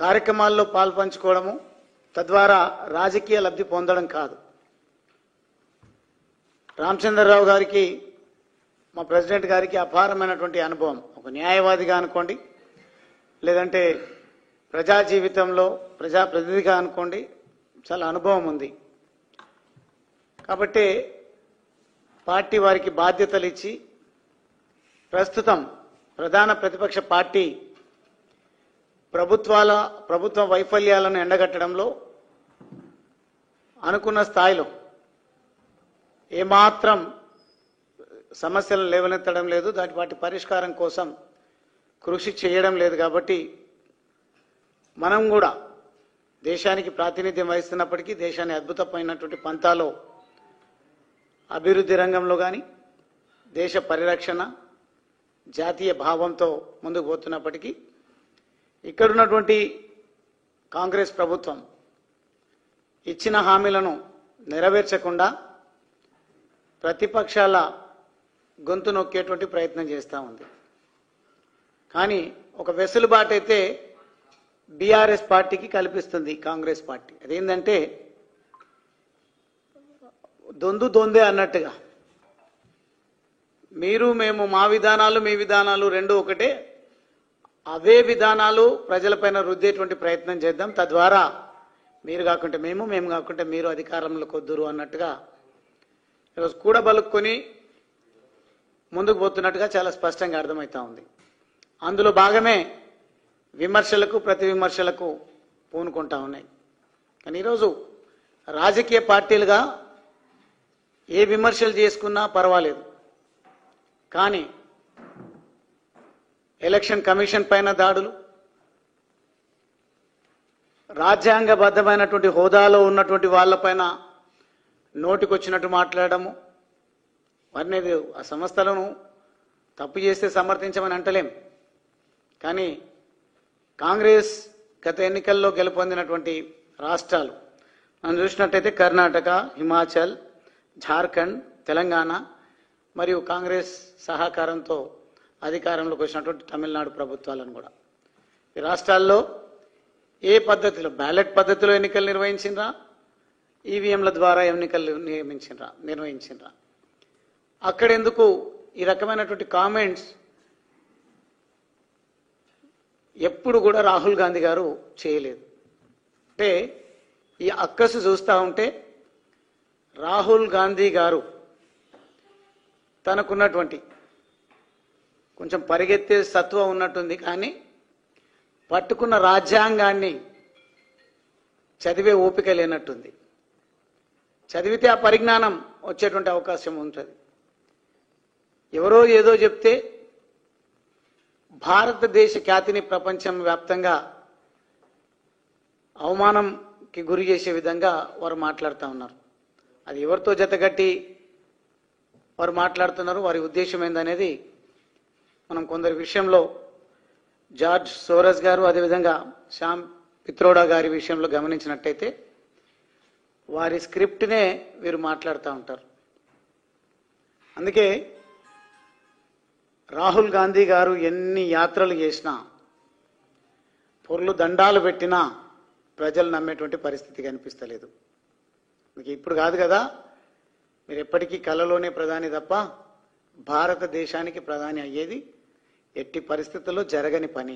కార్యక్రమాల్లో పాల్పంచుకోవడము తద్వారా రాజకీయ లబ్ధి పొందడం కాదు. రామచంద్రరావు గారికి మా ప్రెసిడెంట్ గారికి అపారమైనటువంటి అనుభవం, ఒక న్యాయవాదిగా అనుకోండి, లేదంటే ప్రజా జీవితంలో ప్రజాప్రతినిధిగా అనుకోండి, చాలా అనుభవం ఉంది. కాబట్టి పార్టీ వారికి బాధ్యతలు ఇచ్చి ప్రస్తుతం ప్రధాన ప్రతిపక్ష పార్టీ ప్రభుత్వ వైఫల్యాలను ఎండగట్టడంలో అనుకున్న స్థాయిలో ఏమాత్రం సమస్యలను లేవనెత్తడం లేదు, వాటి పరిష్కారం కోసం కృషి చేయడం లేదు. కాబట్టి మనం కూడా దేశానికి ప్రాతినిధ్యం వహిస్తున్నప్పటికీ దేశాన్ని అద్భుతమైనటువంటి పంతాలో అభివృద్ధి రంగంలో కానీ దేశ పరిరక్షణ జాతీయ భావంతో ముందుకు పోతున్నప్పటికీ ఇక్కడున్నటువంటి కాంగ్రెస్ ప్రభుత్వం ఇచ్చిన హామీలను నెరవేర్చకుండా ప్రతిపక్షాల గొంతు నొక్కేటువంటి ప్రయత్నం చేస్తూ ఉంది. కానీ ఒక వెసులుబాటు అయితే బీఆర్ఎస్ పార్టీకి కల్పిస్తుంది కాంగ్రెస్ పార్టీ. అదేంటంటే దొందే అన్నట్టుగా మీరు మేము మా విధానాలు మీ విధానాలు రెండు ఒకటే, అవే విధానాలు ప్రజలపైన రుద్దేటువంటి ప్రయత్నం చేద్దాం, తద్వారా మీరు కాకుంటే మేము, మేము కాకుంటే మీరు అధికారంలోకి వద్దురు అన్నట్టుగా ఈరోజు కూడబలుక్కొని ముందుకు పోతున్నట్టుగా చాలా స్పష్టంగా అర్థమవుతా ఉంది. అందులో భాగమే విమర్శలకు ప్రతి విమర్శలకు పూనుకుంటా ఉన్నాయి. కానీ ఈరోజు రాజకీయ పార్టీలుగా ఏ విమర్శలు చేసుకున్నా పర్వాలేదు, కానీ ఎలక్షన్ కమిషన్ పైన దాడులు, రాజ్యాంగబద్ధమైనటువంటి హోదాలో ఉన్నటువంటి వాళ్ళపైన నోటికొచ్చినట్టు మాట్లాడము, వారిని ఆ సంస్థలను తప్పు చేస్తే సమర్థించమని అంటలేం. కానీ కాంగ్రెస్ గత ఎన్నికల్లో గెలుపొందినటువంటి రాష్ట్రాలు మనం చూసినట్టయితే కర్ణాటక, హిమాచల్, ఝార్ఖండ్, తెలంగాణ మరియు కాంగ్రెస్ సహకారంతో అధికారంలోకి వచ్చినటువంటి తమిళనాడు ప్రభుత్వాలను కూడా ఈ రాష్ట్రాల్లో ఏ పద్ధతిలో బ్యాలెట్ పద్ధతిలో ఎన్నికలు నిర్వహించినరా, ఈవీఎంల ద్వారా ఎన్నికలు నిర్వహించినరా, అక్కడెందుకు ఈ రకమైనటువంటి కామెంట్స్ ఎప్పుడు కూడా రాహుల్ గాంధీ గారు చేయలేదు. అంటే ఈ అక్కసు చూస్తూ ఉంటే రాహుల్ గాంధీ గారు తనకున్నటువంటి కొంచెం పరిగెత్తే సత్వ ఉన్నట్టుంది, కానీ పట్టుకున్న రాజ్యాంగాన్ని చదివే ఓపిక లేనట్టుంది. చదివితే ఆ పరిజ్ఞానం వచ్చేటువంటి అవకాశం ఉంటుంది. ఎవరో ఏదో చెప్తే భారతదేశ ఖ్యాతిని ప్రపంచం వ్యాప్తంగా అవమానంకి గురి చేసే విధంగా వారు మాట్లాడుతూ ఉన్నారు. అది ఎవరితో జతగట్టి వారు మాట్లాడుతున్నారు, వారి ఉద్దేశం ఏందనేది మనం కొందరి విషయంలో జార్జ్ సోరస్ గారు, అదేవిధంగా శ్యామ్ పిత్రోడా గారి విషయంలో గమనించినట్టయితే వారి స్క్రిప్ట్నే వీరు మాట్లాడుతూ ఉంటారు. అందుకే రాహుల్ గాంధీ గారు ఎన్ని యాత్రలు చేసినా, పొర్లు దండాలు పెట్టినా ప్రజలు నమ్మేటువంటి పరిస్థితి కనిపిస్తలేదు. మీకు ఇప్పుడు కాదు కదా, మీరు ఎప్పటికీ కలలోనే ప్రధాని తప్ప భారతదేశానికి ప్రధాని అయ్యేది ఎట్టి పరిస్థితుల్లో జరగని పని.